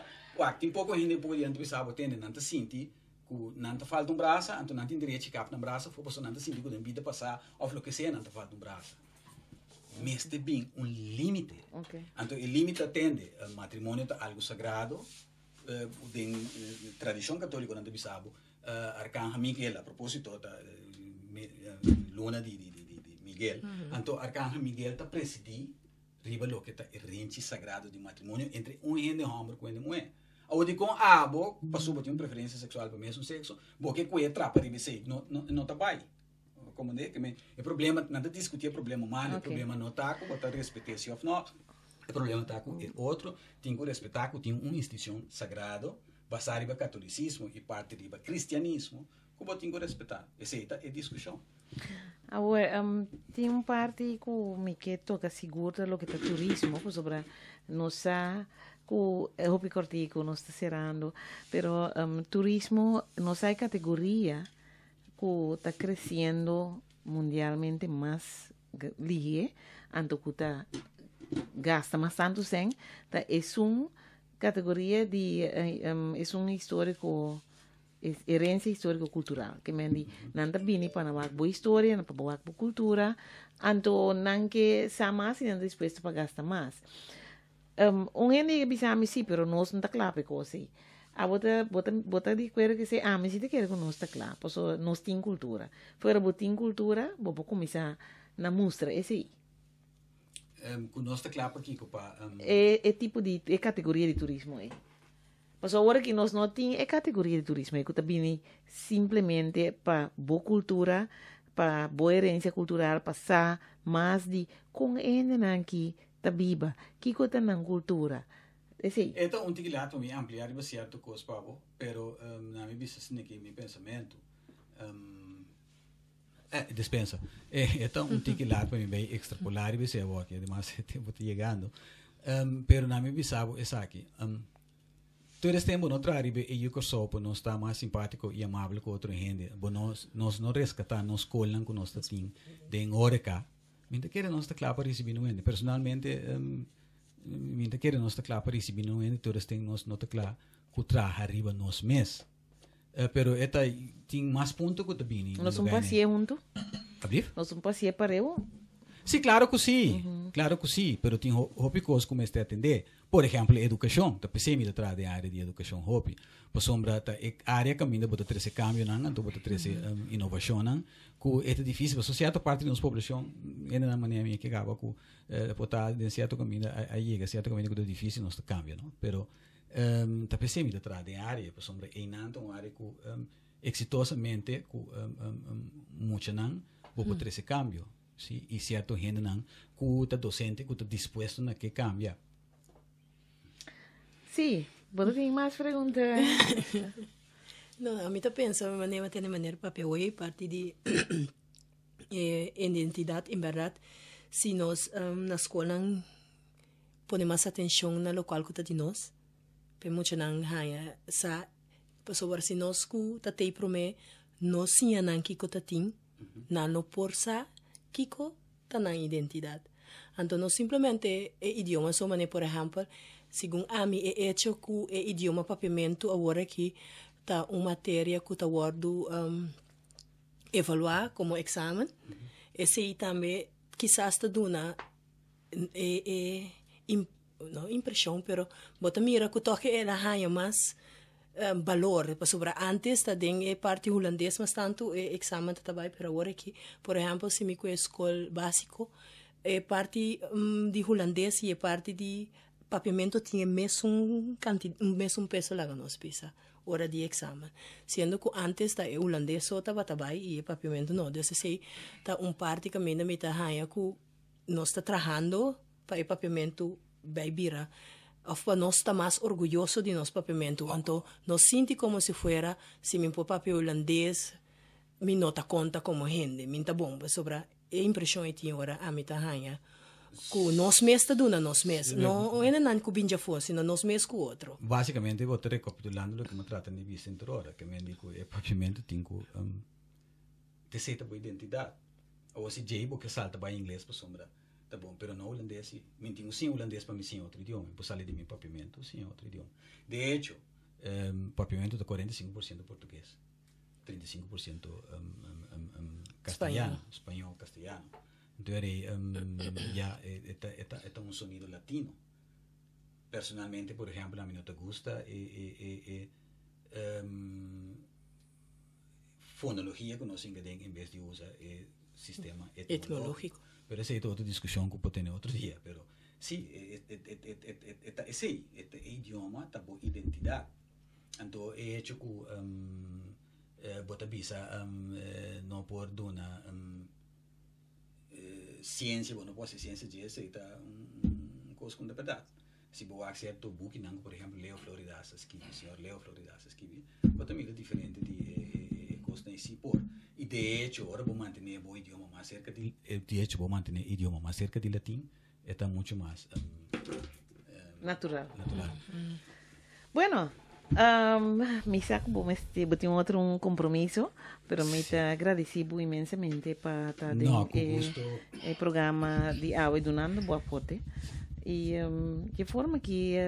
Tem pouco gente pouco diante do sábado tende não te sente que não te falta braço, então não tem direito de cap no braço, for pessoa não te sente que a vida passar ou o que seja não te falta braço. Mas tem bem limite. Então o limite atende o matrimônio é algo sagrado, de tradição católica não te sabe. Arcángel Miguel, a propósito da luna de Miguel, então Arcángel Miguel está presidindo riba lo que está o rente sagrado de matrimônio entre e homem com mulher. Ou de com abo passou por uma preferência sexual para o mesmo sexo, porque coe trapa de você não tá vai. Como é que o problema não é discutir o problema humano, o problema não está com botar respeitar se ou não. O problema está com o outro, tem que respeitar que tem uma instituição sagrada basar riba catolicismo e parte riba cristianismo, como tem que respeitar. Essa é a discussão. Agora, tem uma parte que toca segura o que é turismo, sobre nossa que é o picortico nós está cerrando, pero turismo nossa categoria que está crescendo mundialmente mais lige, anto que está gasta mais tanto sem, tá é categoria de é um histórico herança histórico cultural que me di nanta bini para uma boa história para boa cultura anto não que sama se não disposto para gastar mais gente que bisa me sim pero nós não tá claro para coisa a bota de coisa que se me se te quer que nós tá claro porque nós tem cultura fora botin cultura vou começar na mostra esse com nós tá claro aqui é tipo de categoria de turismo aí. Mas agora que nós não temos categoria de turismo, que também simplesmente para boa cultura, para boa herência cultural, passar mais de com ainda aqui tá viva, que coisa na cultura. Então, tique lá para me ampliar e certo coisa para pero na minha vista assim que meu pensamento dispensa. Então, tique lá para me bem extrapolar e ser o que además tempo está chegando. Pero na minha vista é aqui. Todo esse tempo não trabalha e eu que não está mais simpático e amável com outra gente. Nós não resgatamos, nós colhamos com nós assim de hora cá. Minta querer nós está claro para receber no ende. Personalmente, minta querer nós está claro para receber no ende. Todo esse tempo nós não está claro que trabalha arriba nós mesmos. Pero tem mais ponto que também. Nós somos pacientes juntos. Abrir? Nós não passeia para eu. Sim, claro que sim, pero tem hopi coisas como este atender. Por exemplo, educação, tá pensei me atrás da área de educação hopi. Por sombra tá área caminho bota trazer cambio não, então bota trazer inovação não. Que é difícil, porque certa parte da nossa população é na maneira que acaba com botar de certo caminho aí chega certo caminho que é difícil nós cambio, não? Pero tá pensei me atrás da área, por sombra é uma área que exitosamente com muito não, bota trazer cambio. Sí, e certo gente não que está docente que está disposto a que cambia. Sim, você tem mais perguntas? Não, a mim tá pensando, maneira tem maneira papel aí parte de identidade, em verdade, se nós na escola põe mais atenção na local que está de nós, porque muito não há sa, pessoa se nós que tá tei prome, nós sim não que tá tem, não por sa Kiko está na identidade. Então, não simplesmente é idioma, só mané, por exemplo, segundo a mim, é hecho que é idioma papiamento, agora que está uma matéria que está guardo evaluar como exame. Esse aí também, quizás está dando não impressão, pero bota mira que toque é na raia mais valor, sobre antes tá den parte holandês, mas tanto exame tá também para agora que, por exemplo, se me com escola básico, parte de holandês e parte de papiamento tinha mesmo peso lá nos pisa hora de exame, sendo que antes tá holandês só tava também e papiamento não, desse sei tá parte que me tá raia que nós tá trabalhando para papiamento vai vira of nós está mais orgulhoso de nosso papiamento. Então, nós sente como se fuera, se me pôr papel holandês, me nota conta como gente, me tá bom, sobre a impressão que tinha agora, a mim tá ranha. Que nós mesmos está dando nós mesmos. Não é não que binja fosse, não nós mesmos com o outro. Basicamente, vou te recapitulando o que me trata de vista interior, que me digo, é papiamento tem que te seta boa identidade. Ou se jeibo que salta para inglês para sombra. Tá bom, pero no holandês, mentiu sim holandês para mim sim outro idioma, por sair de meu papiamento sim outro idioma. De hecho, papiamento é 45% português, 35% castelhano, espanhol, castelhano. Então já é um sonido latino. Personalmente, por exemplo, a mim não te gusta fonologia que nós engademos em vez de usar sistema etimológico. Pero essa é outra discussão que pode ter outro dia, pero sim, esse idioma tá boa identidade. Então é hecho que bota bisa não por dona ciência, não pode ser ciência de essa tá coisa com verdade. Se boa certo book não, por exemplo, Leo Floridas escreve, senhor Leo Floridas escreve, bota mil diferente de coisa em si por. E de hecho, agora vou manter o idioma mais cerca de latim, está muito mais natural. Bueno, me saco bom este, tenho outro compromisso, pero me está agradecido imensamente para estar dentro do programa de AUE donando boa forte. E de forma que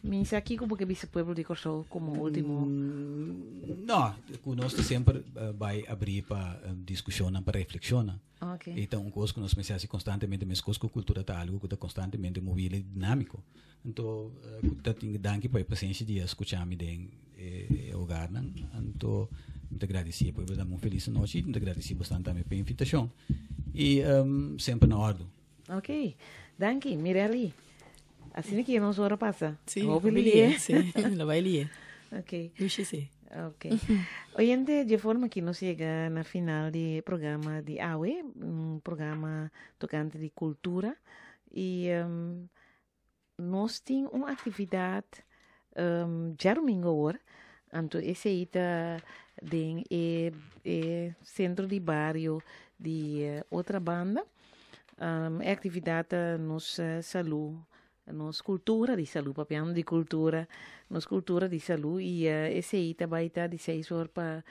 me aqui como que esse pueblo de Corsol como último. Não, conosco sempre vai abrir para discussão, para reflexão. Okay. Então, coisa que nós pensamos constantemente, mas coisa que a cultura está algo que está constantemente móvel e dinâmico. Então, tenho danke para a paciência de escutar-me o lugar. Então, muito agradecido, pois eu muito feliz noite, muito agradecido bastante também pela invitação. E sempre na ordem. Ok, danke, Mirelli. Assim que não hora passa. Sim, sim, ela vai ler. Ok. Deixa ser. Ok. Oyente, de forma que nós chega na final do programa de AUE, programa tocante de cultura, e nós temos uma atividade já domingo agora, então esse aí está no centro de bairro de outra banda, é atividade nos saúde, nos cultura de saúde, papiano de cultura, nos cultura de saúde, e esse aí também está de 6 horas para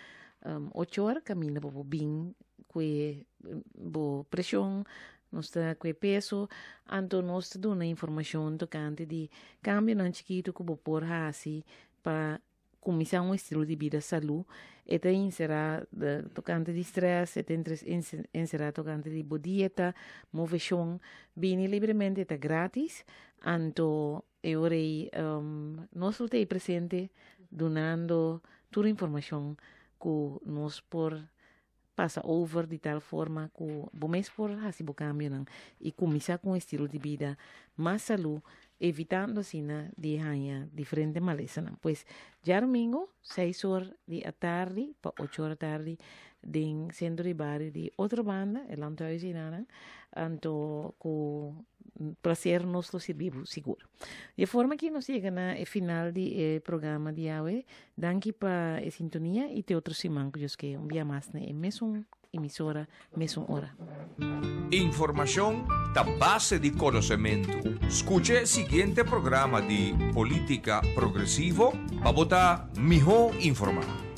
8 horas, caminha para o bem, com pressão, nós está com peso, então nós damos informação tocante de câmbio não chiquito que vou pôr assim para começar um estilo de vida salud, eta inserar tocante de stress, eta inserar tocante de boa dieta, movição, bem livremente, eta grátis, anto eu rei, nós estamos presente, donando toda a informação que nós por passa over de tal forma que o mês por assim o cambio não e começar com um estilo de vida mais saúde evitando assim de ganhar diferente maleza não pois já domingo 6 horas da tarde para 8 horas da tarde em centro de bairro de outra banda é lá onde eu não então com prazer nosso serviço seguro de forma que nós chega na final do programa de hoje danke para a sintonia e te outro semana que eu que um dia mais na mesma emissora mesma hora informação da base de conhecimento escute o seguinte programa de política progressivo para botar melhor informado.